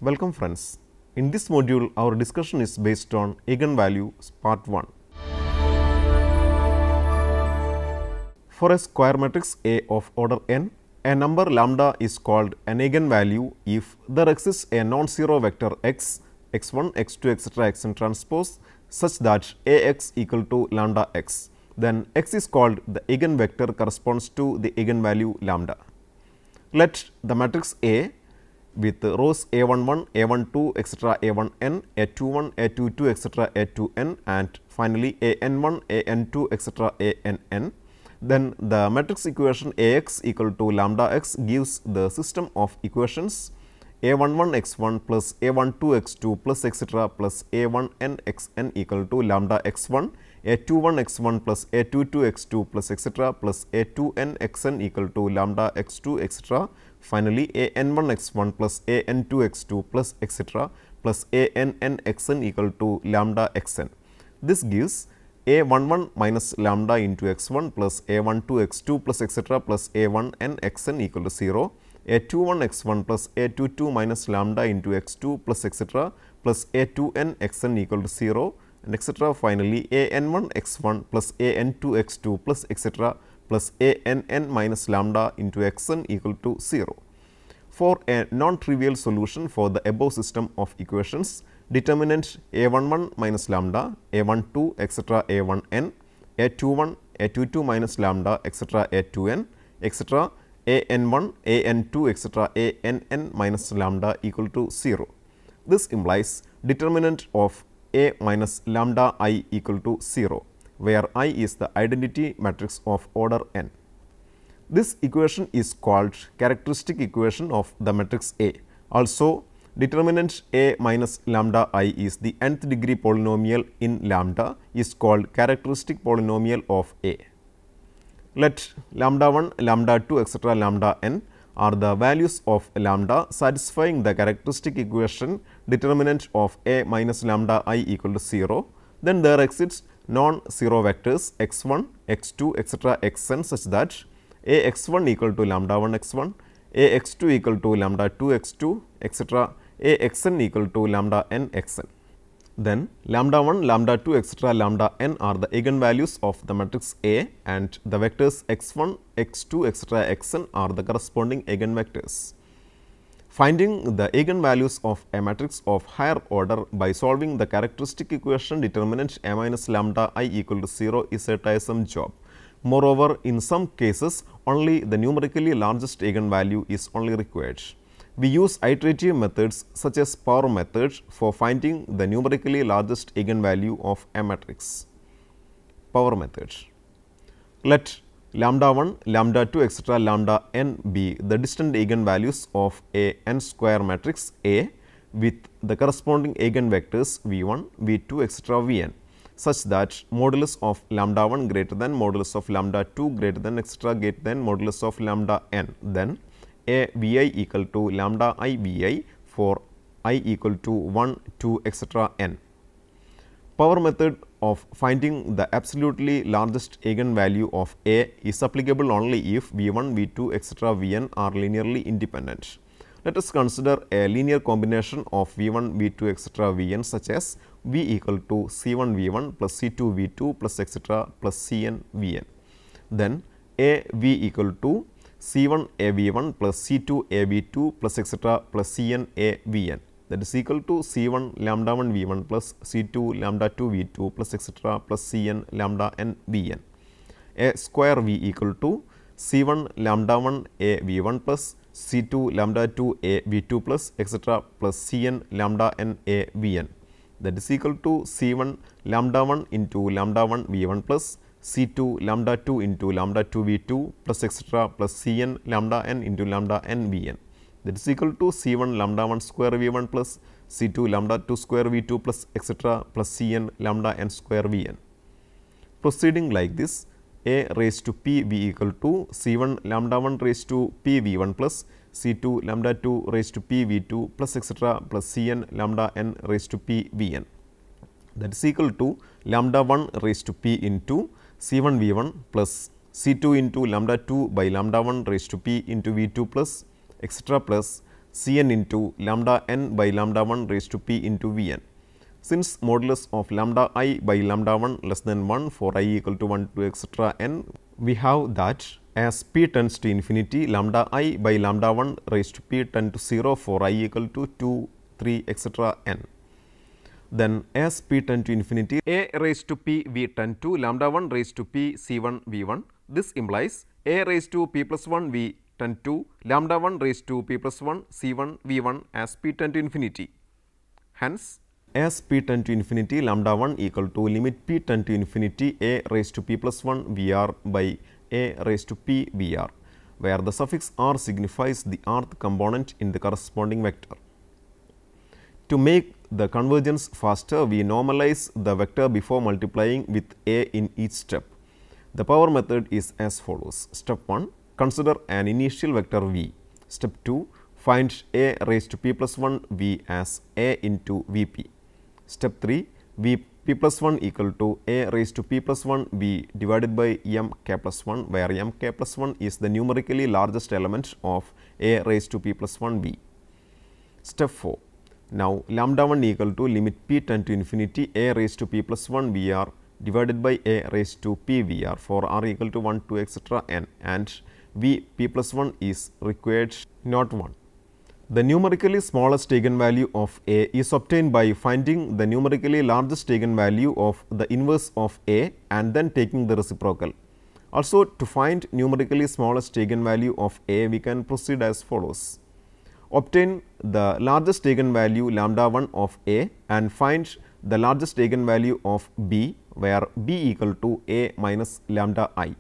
Welcome friends. In this module, our discussion is based on eigenvalues part 1. For a square matrix A of order n, a number lambda is called an eigenvalue if there exists a non-zero vector x, x1, x2, etc. xn transpose such that Ax equal to lambda x. Then x is called the eigenvector corresponds to the eigenvalue lambda. Let the matrix A with rows a11, a12, etc. a1n, a21, a22, etc. a2n and finally an1, an2, etc. ann. Then the matrix equation Ax equal to lambda x gives the system of equations a11 x1 plus a12 x2 plus etc. plus a1n xn equal to lambda x1, a21 x1 plus a22 x2 plus etc. plus a2n xn equal to lambda x2 etc. Finally, an1 x1 plus an2 x2 plus etc. plus ann xn equal to lambda xn. This gives a11 minus lambda into x1 plus a12 x2 plus etc. plus a1n xn equal to 0, a21 x1 plus a22 minus lambda into x2 plus etc. plus a2n xn equal to 0 and etc. Finally, an1 x1 plus an2 x2 plus etc. plus ann minus lambda into xn equal to 0. For a non-trivial solution for the above system of equations, determinant a11 minus lambda, a12 etc. a1n, a21, a22 minus lambda etc. a2n, etc. an1, an2 etc. ann minus lambda equal to 0. This implies determinant of a minus lambda I equal to 0, where I is the identity matrix of order n. This equation is called characteristic equation of the matrix A. Also, determinant a minus lambda I is the nth degree polynomial in lambda is called characteristic polynomial of A. Let lambda 1, lambda 2 etc. lambda n are the values of lambda satisfying the characteristic equation determinant of a minus lambda I equal to 0. Then there exists non-zero vectors x1, x2 etc. xn such that a x1 equal to lambda 1 x1, a x2 equal to lambda 2 x2 etc. a xn equal to lambda n xn. Then lambda 1, lambda 2 etc. lambda n are the eigenvalues of the matrix A and the vectors x1, x2 etc. xn are the corresponding eigenvectors. Finding the eigenvalues of a matrix of higher order by solving the characteristic equation determinant a minus lambda I equal to 0 is a tiresome job. Moreover, in some cases only the numerically largest eigenvalue is only required. We use iterative methods such as power method for finding the numerically largest eigenvalue of a matrix. Power method. Let lambda 1, lambda 2 etc. lambda n be the distant eigenvalues of a n square matrix A with the corresponding eigenvectors v1, v2 etc. vn such that modulus of lambda 1 greater than modulus of lambda 2 greater than etc. greater than modulus of lambda n. Then a v I equal to lambda I v I for I equal to 1, 2 etc. n. Power method of finding the absolutely largest eigenvalue of A is applicable only if v1, v2 etc. vn are linearly independent. Let us consider a linear combination of v1, v2 etc. vn such as v equal to c1 v1 plus c2 v2 plus etc. plus cn vn. Then a v equal to c1 a v1 plus c2 a v2 plus etc. plus cn a vn, that is equal to c1 lambda 1 v1 plus c2 lambda 2 v2 plus etc. plus cn lambda n vn. A square v equal to c1 lambda 1 a v1 plus c2 lambda 2 a v2 plus etc. plus cn lambda n a vn, that is equal to c1 lambda 1 into lambda 1 v1 plus c2 lambda 2 into lambda 2 v2 plus etc. plus cn lambda n into lambda n vn, that is equal to c1 lambda 1 square v1 plus c2 lambda 2 square v2 plus etc. plus cn lambda n square vn. Proceeding like this, a raised to p v equal to c1 lambda 1 raised to p v1 plus c2 lambda 2 raised to p v2 plus etc. plus cn lambda n raised to p vn, that is equal to lambda 1 raised to p into c1 v1 plus c2 into lambda 2 by lambda 1 raised to p into v2 plus etc. plus Cn into lambda n by lambda 1 raised to p into Vn. Since modulus of lambda I by lambda 1 less than 1 for I equal to 1 to etc. n, we have that as p tends to infinity, lambda I by lambda 1 raised to p tend to 0 for I equal to 2, 3 etc. n. Then as p tend to infinity, a raised to p v tend to lambda 1 raised to p c1 v1. This implies a raised to p plus 1 v tend to lambda 1 raised to p plus 1 c1 v1 as p tend to infinity. Hence, as p tend to infinity, lambda 1 equal to limit p tend to infinity a raised to p plus 1 Vr by a raised to p Vr, where the suffix r signifies the rth component in the corresponding vector. To make the convergence faster, we normalize the vector before multiplying with a in each step. The power method is as follows. Step 1, consider an initial vector v. Step 2, find a raised to p plus 1 v as a into Vp. Step 3, Vp plus 1 equal to a raised to p plus 1 v divided by m k plus 1, where m k plus 1 is the numerically largest element of a raised to p plus 1 v. Step 4, now lambda 1 equal to limit p tend to infinity a raised to p plus 1 Vr divided by a raised to p Vr for r equal to 1 to etc. n, and v p plus 1 is required not 1. The numerically smallest eigenvalue of a is obtained by finding the numerically largest eigenvalue of the inverse of a and then taking the reciprocal. Also, to find numerically smallest eigenvalue of a, we can proceed as follows. Obtain the largest eigenvalue lambda 1 of a and find the largest eigenvalue of b, where b equal to a minus lambda I.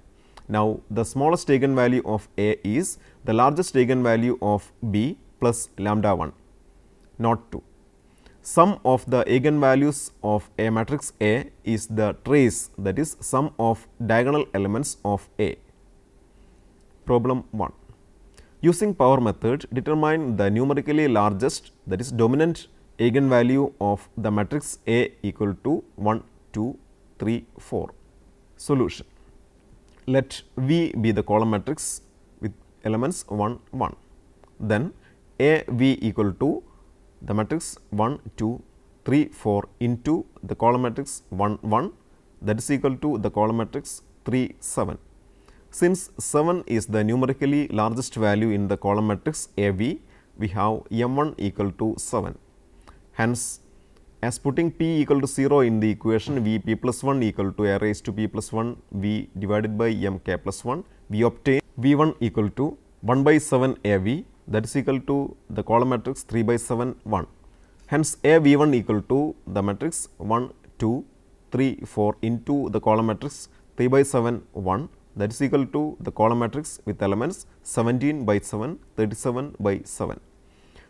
Now, the smallest eigenvalue of a is the largest eigenvalue of b plus lambda 1, not 2. Sum of the eigenvalues of a matrix A is the trace, that is sum of diagonal elements of A. Problem 1. Using power method, determine the numerically largest, that is dominant eigenvalue of the matrix A equal to 1, 2, 3, 4. Solution. Let V be the column matrix with elements 1, 1. Then A V equal to the matrix 1, 2, 3, 4 into the column matrix 1, 1, that is equal to the column matrix 3, 7. Since 7 is the numerically largest value in the column matrix A V, we have m1 equal to 7. Hence, as putting p equal to 0 in the equation V p plus 1 equal to a raised to p plus 1 V divided by m k plus 1, we obtain V1 equal to 1 by 7 A V, that is equal to the column matrix 3 by 7 1. Hence, A V1 equal to the matrix 1, 2, 3, 4 into the column matrix 3 by 7 1, that is equal to the column matrix with elements 17 by 7, 37 by 7.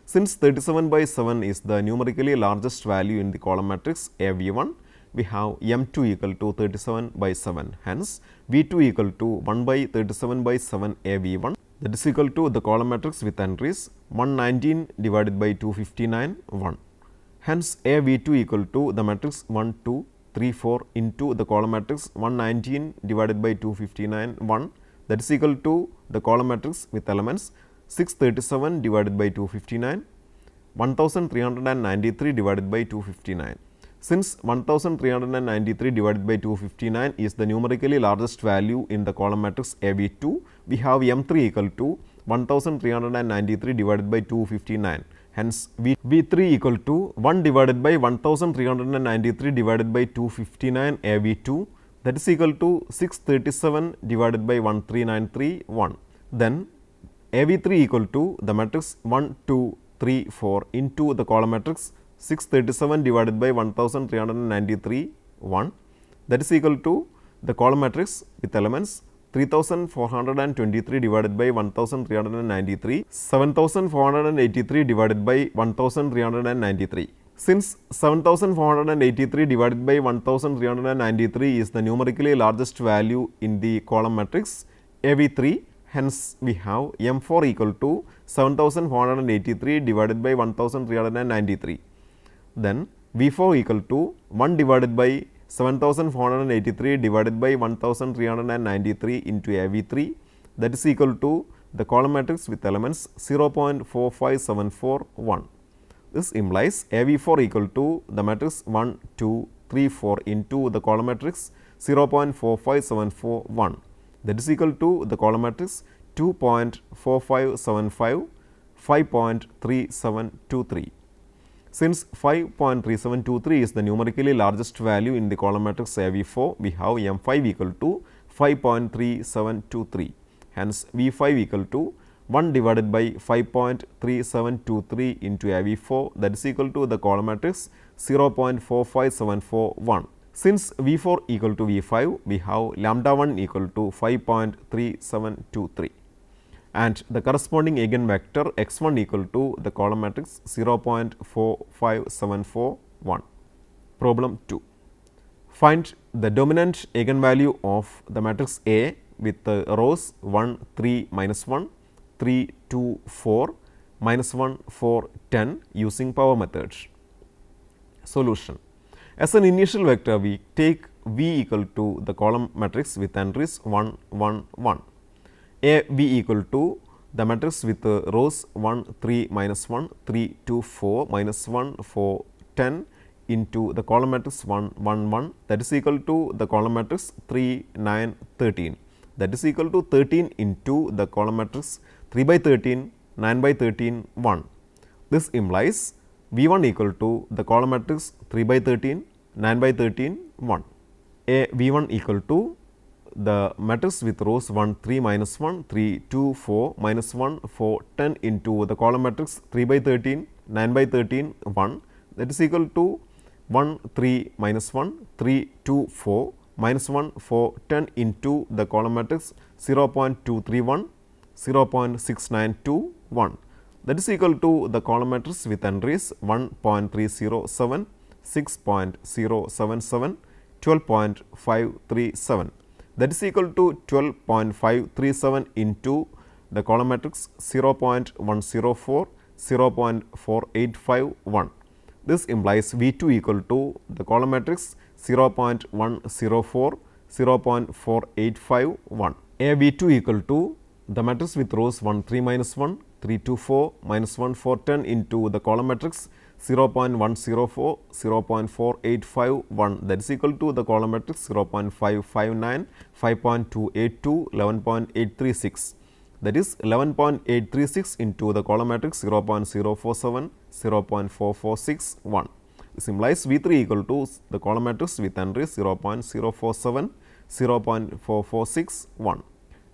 Since 37 by 7 is the numerically largest value in the column matrix A V1, we have m2 equal to 37 by 7. Hence, V2 equal to 1 by 37 by 7 A V1, that is equal to the column matrix with entries 119 divided by 259 1. Hence, A V2 equal to the matrix 1, 2, 3, 4 into the column matrix 119 divided by 259 1, that is equal to the column matrix with elements 637 divided by 259, 1393 divided by 259. Since 1393 divided by 259 is the numerically largest value in the column matrix A V2, we have m3 equal to 1393 divided by 259. Hence, V3 equal to 1 divided by 1393 divided by 259 A V2, that is equal to 637 divided by 1393 1. Then, A V3 equal to the matrix 1, 2, 3, 4 into the column matrix 637 divided by 1393 1, that is equal to the column matrix with elements 3423 divided by 1393, 7483 divided by 1393. Since 7483 divided by 1393 is the numerically largest value in the column matrix A V3, hence we have m4 equal to 7483 divided by 1393. Then V4 equal to 1 divided by 7483 divided by 1393 into A V3, that is equal to the column matrix with elements 0.4574, 1. This implies AV4 equal to the matrix 1, 2, 3, 4 into the column matrix 0.4574, 1. That is equal to the column matrix 2.4575, 5.3723. Since 5.3723 is the numerically largest value in the column matrix AV4, we have M5 equal to 5.3723. Hence, V5 equal to 1 divided by 5.3723 into AV4, that is equal to the column matrix 0.4574, 1. Since V4 equal to V5, we have lambda 1 equal to 5.3723 and the corresponding eigenvector x 1 equal to the column matrix 0.4574, 1. Problem 2. Find the dominant eigenvalue of the matrix A with the rows 1, 3, minus 1, 3, 2, 4, minus 1, 4, 10 using power method. Solution. As an initial vector, we take V equal to the column matrix with entries 1, 1, 1. A V equal to the matrix with rows 1, 3, minus 1, 3, 2, 4, minus 1, 4, 10 into the column matrix 1, 1, 1, that is equal to the column matrix 3, 9, 13. That is equal to 13 into the column matrix 3 by 13, 9 by 13, 1. This implies V 1 equal to the column matrix 3 by 13, 9 by 13, 1. A V 1 equal to the matrix with rows 1, 3, minus 1, 3, 2, 4, minus 1, 4, 10 into the column matrix 3 by 13, 9 by 13, 1, that is equal to 1, 3, minus 1, 3, 2, 4, minus 1, 4, 10 into the column matrix 0.231, 0.692, 1. That is equal to the column matrix with entries 1.307, 6.077, 12.537. That is equal to 12.537 into the column matrix 0.104, 0.485, 1. This implies V 2 equal to the column matrix 0.104, 0.485, 1. A V 2 equal to the matrix with rows 1, 3, minus 1, 3, 2, 4, minus 1, 4, 10 into the column matrix 0.104, 0.485, 1, that is equal to the column matrix 0.559, 5.282, 11.836. That is 11.836 into the column matrix 0.047, 0.446, 1. This implies V 3 equal to the column matrix with entries 0.047, 0.446, 1.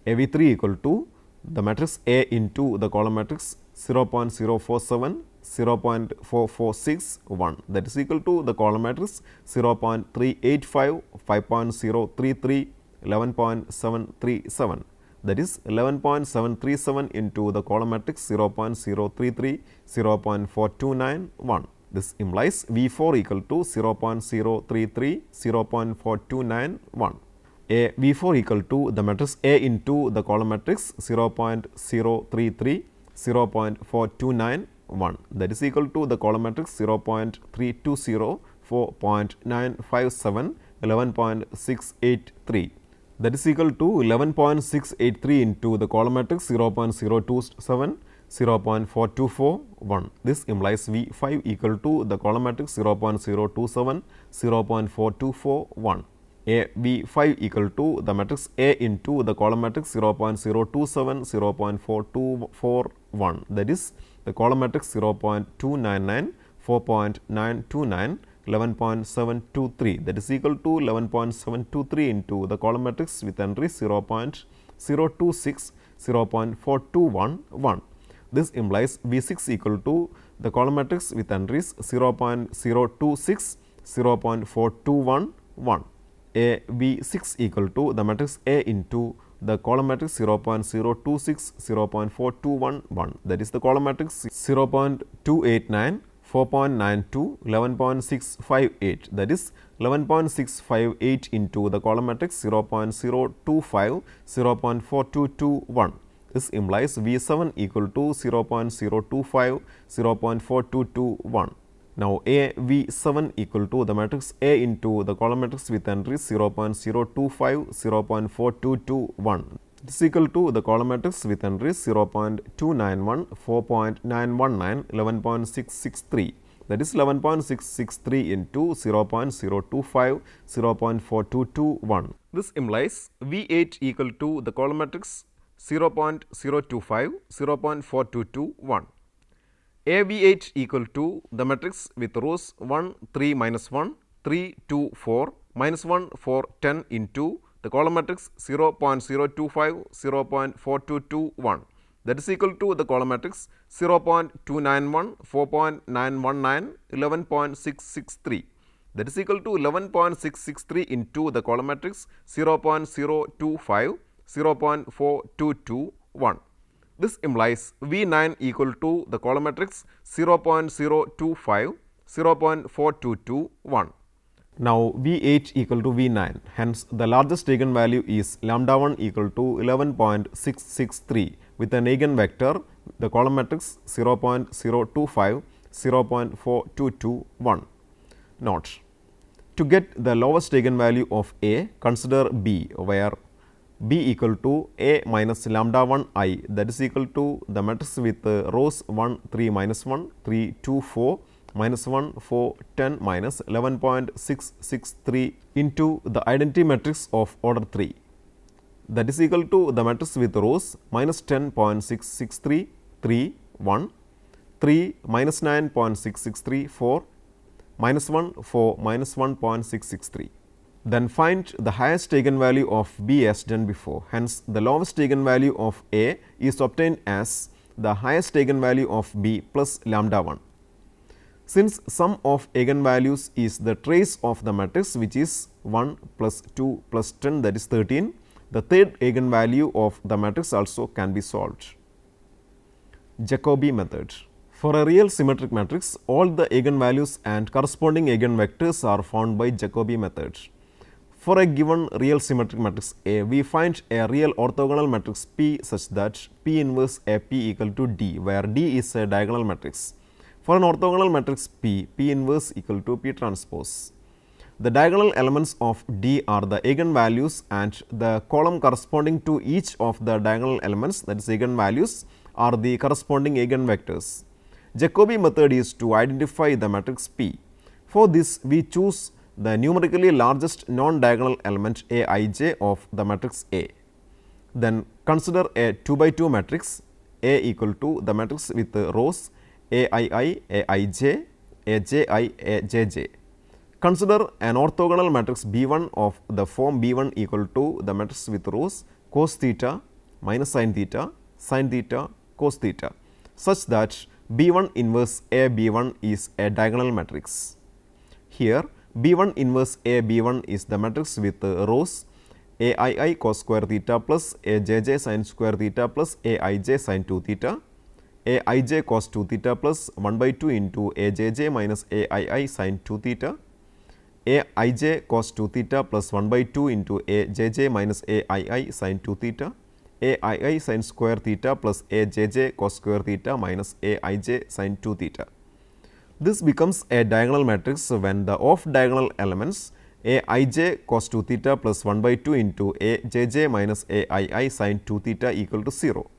A V 3 equal to the matrix A into the column matrix 0.047, 0.446, 1, that is equal to the column matrix 0.385, 5.033, 11.737. That is 11.737 into the column matrix 0.033, 0.429, 1. This implies V 4 equal to 0.033, 0.429, 1. A V 4 equal to the matrix A into the column matrix 0.033, 0.429, 1, that is equal to the column matrix 0.320, 4.957, 11.683. That is equal to 11.683 into the column matrix 0.027, 0.424, 1. This implies V 5 equal to the column matrix 0.027, 0.424, 1. A V 5 equal to the matrix A into the column matrix 0.027, 0.424, 1. That is the column matrix 0.299, 4.929, 11.723. That is equal to 11.723 into the column matrix with entries 0.026, 0.421, 1. This implies V 6 equal to the column matrix with entries 0.026, 0.421, 1. A V 6 equal to the matrix A into the column matrix 0.026, 0.421, 1. That is the column matrix 0.289, 4.92, 11.658. That is 11.658 into the column matrix 0.025, 0.422, 1. This implies V 7 equal to 0.025, 0.422, 1. Now, A V 7 equal to the matrix A into the column matrix with entries 0.025, 0.422, 1. This is equal to the column matrix with entries 0.291, 4.919, 11.663. That is 11.663 into 0.025, 0.4221. This implies V8 equal to the column matrix 0.025, 0.4221. AV8 equal to the matrix with rows 1, 3, minus 1, 3, 2, 4, minus 1, 4, 10 into the column matrix 0.025, 0.4221. That is equal to the column matrix 0.291, 4.919, 11.663. That is equal to 11.663 into the column matrix 0.025, 0.4221. This implies V9 equal to the column matrix 0.025, 0.4221. Now, V8 equal to V9, hence the largest eigenvalue is lambda 1 equal to 11.663 with an eigenvector, the column matrix 0.025, 0.4221. Note: to get the lowest eigenvalue of A, consider B, where B equal to A minus lambda 1 I, that is equal to the matrix with rows 1, 3, minus 1, 3, 2, 4, minus 1, 4, 10, minus 11.663 into the identity matrix of order 3. That is equal to the matrix with rows minus 10.663, 3, 1, 3, minus 9.663, 4, minus 1, 4, minus 1.663. Then find the highest eigenvalue of B as done before. Hence, the lowest eigenvalue of A is obtained as the highest eigenvalue of B plus lambda 1. Since sum of eigenvalues is the trace of the matrix, which is 1 plus 2 plus 10, that is 13, the third eigenvalue of the matrix also can be solved. Jacobi method. For a real symmetric matrix, all the eigenvalues and corresponding eigenvectors are found by Jacobi method. For a given real symmetric matrix A, we find a real orthogonal matrix P such that P inverse AP equal to D, where D is a diagonal matrix. For an orthogonal matrix P, P inverse equal to P transpose. The diagonal elements of D are the eigenvalues, and the column corresponding to each of the diagonal elements, that is eigenvalues, are the corresponding eigenvectors. Jacobi method is to identify the matrix P. For this, we choose the numerically largest non-diagonal element Aij of the matrix A. Then consider a 2 by 2 matrix A equal to the matrix with rows Aii, Aij, Aj, Ajj. Consider an orthogonal matrix B1 of the form B1 equal to the matrix with rows cos theta minus sin theta, cos theta, such that B1 inverse A B1 is a diagonal matrix. Here B1 inverse A B1 is the matrix with rows Aii cos square theta plus Ajj sin square theta plus Aij sin 2 theta, Aij cos 2 theta plus 1 by 2 into Ajj minus Aii sin 2 theta, Aij cos 2 theta plus 1 by 2 into Ajj minus Aii sin 2 theta, Aii sin square theta plus Ajj cos square theta minus Aij sin 2 theta. This becomes a diagonal matrix when the off diagonal elements Aij cos 2 theta plus 1 by 2 into Ajj minus Aii sin 2 theta equal to 0.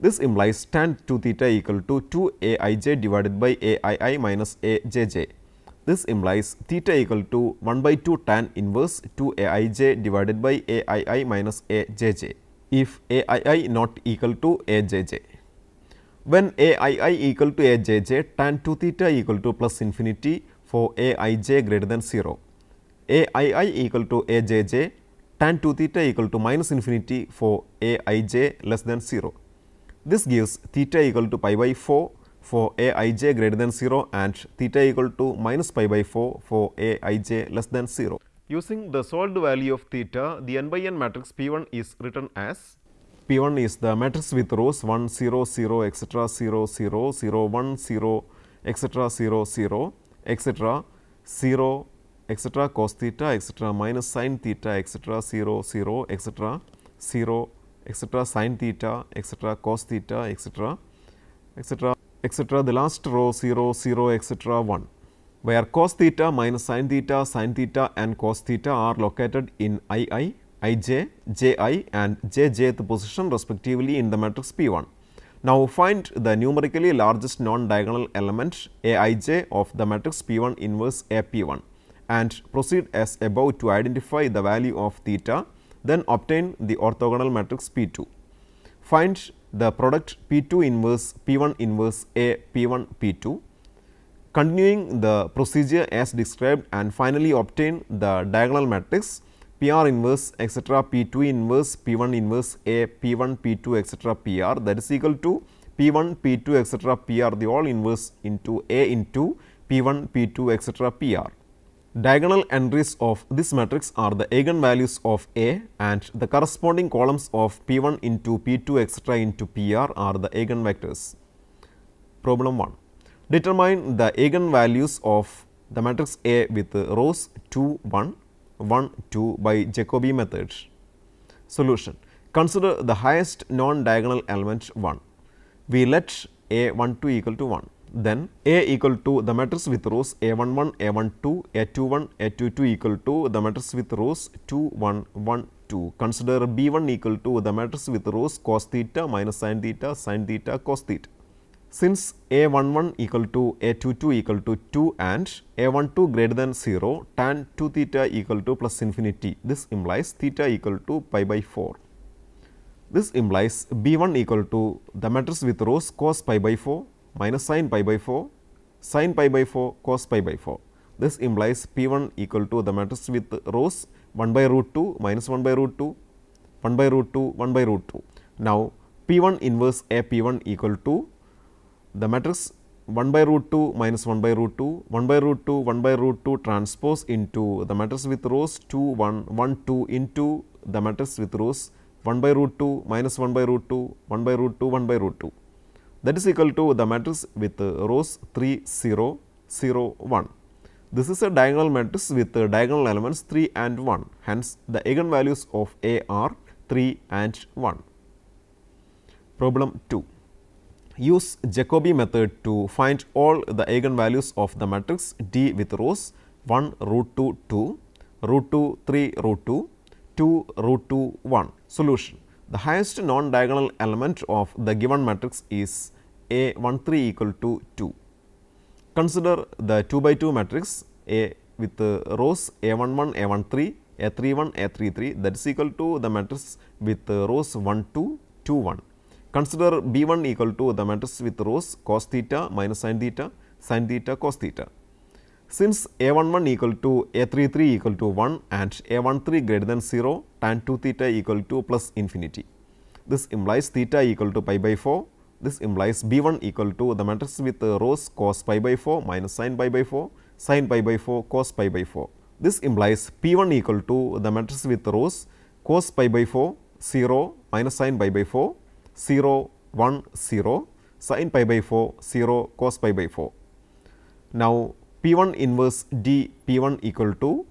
This implies tan 2 theta equal to 2 Aij divided by Aii minus Ajj. This implies theta equal to 1 by 2 tan inverse 2 Aij divided by Aii minus Ajj, if Aii not equal to Ajj. When Aii equal to Ajj, tan 2 theta equal to plus infinity for Aij greater than 0. Aii equal to Ajj, tan 2 theta equal to minus infinity for Aij less than 0. This gives theta equal to pi by 4 for Aij greater than 0 and theta equal to minus pi by 4 for Aij less than 0. Using the solved value of theta, the n by n matrix P1 is written as: P1 is the matrix with rows 1, 0, 0, etc., 0, 0, 0, 1, 0, etc., 0, 0, etc., 0, etc., cos theta, etc., minus sin theta, etc., 0, 0, etc., 0, etc., sin theta, etc., cos theta, etc., etc., etc., the last row 0, 0, etc., 1, where cos theta minus sin theta and cos theta are located in II. ij, ji and jjth position respectively in the matrix P1. Now, find the numerically largest non-diagonal element aij of the matrix P1 inverse AP1 and proceed as above to identify the value of theta, then obtain the orthogonal matrix P2. Find the product P2 inverse P1 inverse A P1 P2. Continuing the procedure as described and finally obtain the diagonal matrix PR inverse etc. P2 inverse P1 inverse A P1 P2 etc. PR, that is equal to P1 P2 etc. PR the all inverse into A into P1 P2 etc. PR. Diagonal entries of this matrix are the eigenvalues of A and the corresponding columns of P1 into P2 etc. into PR are the eigenvectors. Problem 1. Determine the eigenvalues of the matrix A with rows 2, 1, 1, 2 by Jacobi method. Solution. Consider the highest non-diagonal element 1. We let A 1 2 equal to 1. Then A equal to the matrix with rows A 1 1, A 1 2, A 2 1, A 2 2 equal to the matrix with rows 2 1 1 2. Consider B 1 equal to the matrix with rows cos theta minus sin theta cos theta. Since A 1 1 equal to A 2 2 equal to 2 and A 1 2 greater than 0, tan 2 theta equal to plus infinity, this implies theta equal to pi by 4. This implies B 1 equal to the matrix with rows cos pi by 4 minus sin pi by 4, sin pi by 4 cos pi by 4. This implies P 1 equal to the matrix with rows 1 by root 2 minus 1 by root 2, 1 by root 2, 1 by root 2. Now, P 1 inverse A P 1 equal to the matrix 1 by root 2 minus 1 by root 2, 1 by root 2, 1 by root 2 transpose into the matrix with rows 2, 1, 1, 2 into the matrix with rows 1 by root 2 minus 1 by root 2, 1 by root 2, 1 by root 2. That is equal to the matrix with rows 3, 0, 0, 1. This is a diagonal matrix with diagonal elements 3 and 1. Hence, the eigenvalues of A are 3 and 1. Problem 2. Use Jacobi method to find all the eigenvalues of the matrix D with rows 1 root 2 2, root 2 3 root 2, 2 root 2 1. Solution. The highest non-diagonal element of the given matrix is A 1 3 equal to 2. Consider the 2 by 2 matrix A with rows A 1 1, A 1 3, A 3 1, A 3 3, that is equal to the matrix with rows 1 2, 2 1. Consider B 1 equal to the matrix with rows cos theta minus sin theta cos theta. Since A 1 1 equal to A 3 3 equal to 1 and A 1 3 greater than 0, tan 2 theta equal to plus infinity. This implies theta equal to pi by 4. This implies B 1 equal to the matrix with rows cos pi by 4 minus sin pi by 4, sin pi by 4 cos pi by 4. This implies P 1 equal to the matrix with rows cos pi by 4, 0 minus sin pi by 4, 0 1 0, sin pi by 4, 0 cos pi by 4. Now, P 1 inverse D P 1 equal to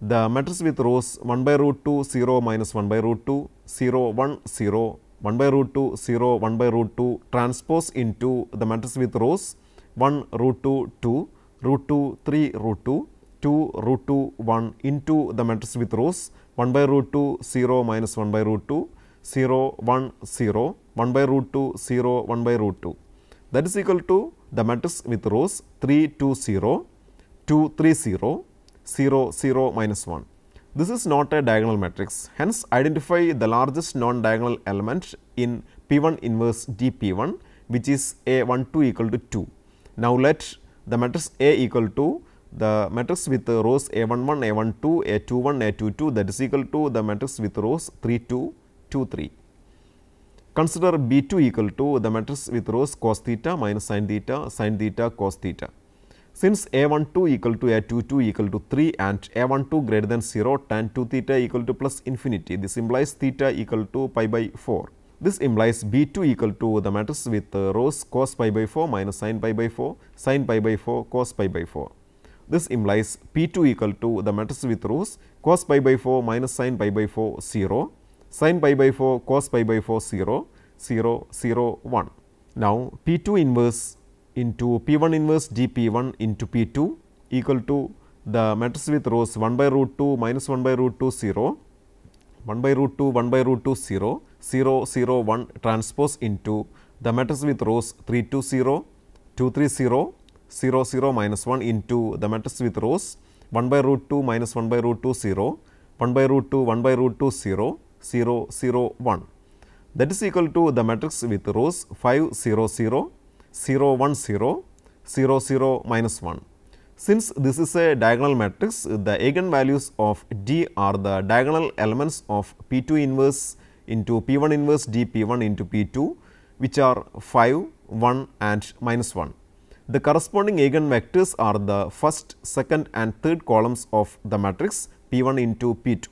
the matrix with rows 1 by root 2 0 minus 1 by root 2 0 1 0, 1 by root 2 0 1 by root 2 transpose into the matrix with rows 1 root 2 2, root 2 3 root 2, 2 root 2 1 into the matrix with rows 1 by root 2 0 minus 1 by root 2 0 1 0, 1 by root 2 0 1 by root 2. That is equal to the matrix with rows 3 2 0, 2 3 0, 0 0 minus 1. This is not a diagonal matrix. Hence, identify the largest non-diagonal element in P 1 inverse D P 1, which is A 1 2 equal to 2. Now, let the matrix A equal to the matrix with rows A 1 1, A 1 2, A 2 1, A 2 2, that is equal to the matrix with rows 3 2, 2 3. Consider B 2 equal to the matrix with rows cos theta minus sin theta cos theta. Since A 1 2 equal to A 2 2 equal to 3 and A 1 2 greater than 0, tan 2 theta equal to plus infinity, this implies theta equal to pi by 4. This implies B 2 equal to the matrix with rows cos pi by 4 minus sin pi by 4, sin pi by 4 cos pi by 4. This implies P 2 equal to the matrix with rows cos pi by 4 minus sin pi by 4 0, sin pi by 4 cos pi by 4 0, 0 0 1. Now, P 2 inverse into P 1 inverse D P 1 into P 2 equal to the matrix with rows 1 by root 2 minus 1 by root 2 0, 1 by root 2, 1 by root 2, 0, 0, 0, 1 transpose into the matrix with rows 3, 2, 0, 2, 3, 0, 0, 0, minus 1 into the matrix with rows 1 by root 2 minus 1 by root 2, 0, 1 by root 2, 1 by root 2, 0, 0, 0, 1. That is equal to the matrix with rows 5, 0, 0, 0, 1, 0, 0, 0, minus 1. Since this is a diagonal matrix, the eigenvalues of D are the diagonal elements of P2 inverse into P1 inverse D P1 into P2, which are 5, 1 and minus 1. The corresponding eigenvectors are the first, second and third columns of the matrix P1 into P2,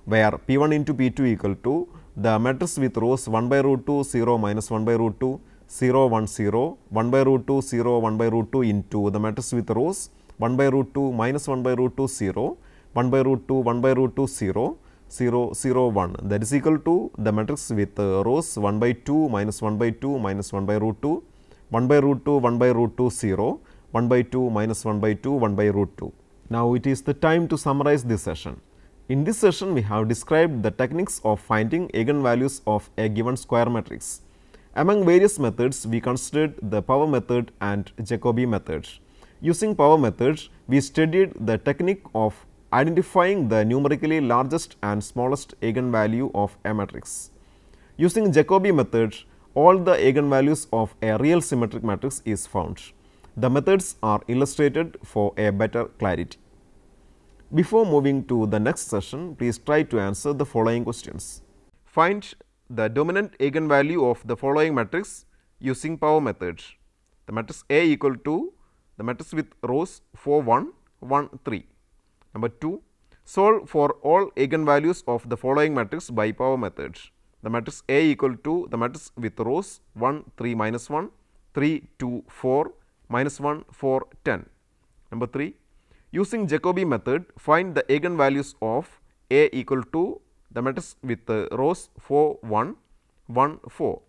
where P1 into P2 equal to the matrix with rows 1 by root 2, 0, minus 1 by root 2, 0, 1, 0, 1 by root 2, 0, 1 by root 2 into the matrix with rows 1 by root 2 minus 1 by root 2, 0, 1 by root 2, 1 by root 2, 0, 0, 0, 1. That is equal to the matrix with rows 1 by 2 minus 1 by 2 minus 1 by root 2, 1 by root 2, 1 by root 2, 0, 1 by 2 minus 1 by 2, 1 by root 2. Now, it is the time to summarize this session. In this session, we have described the techniques of finding eigenvalues of a given square matrix. Among various methods, we considered the power method and Jacobi method. Using power method, we studied the technique of identifying the numerically largest and smallest eigenvalue of a matrix. Using Jacobi method, all the eigenvalues of a real symmetric matrix is found. The methods are illustrated for a better clarity. Before moving to the next session, please try to answer the following questions. Find the dominant eigenvalue of the following matrix using power method. The matrix A equal to the matrix with rows 4, 1, 1, 3. Number 2, solve for all eigenvalues of the following matrix by power method. The matrix A equal to the matrix with rows 1, 3, minus 1, 3, 2, 4, minus 1, 4, 10. Number 3, using Jacobi method, find the eigenvalues of A equal to the matrix with rows 4, 1, 1, 4.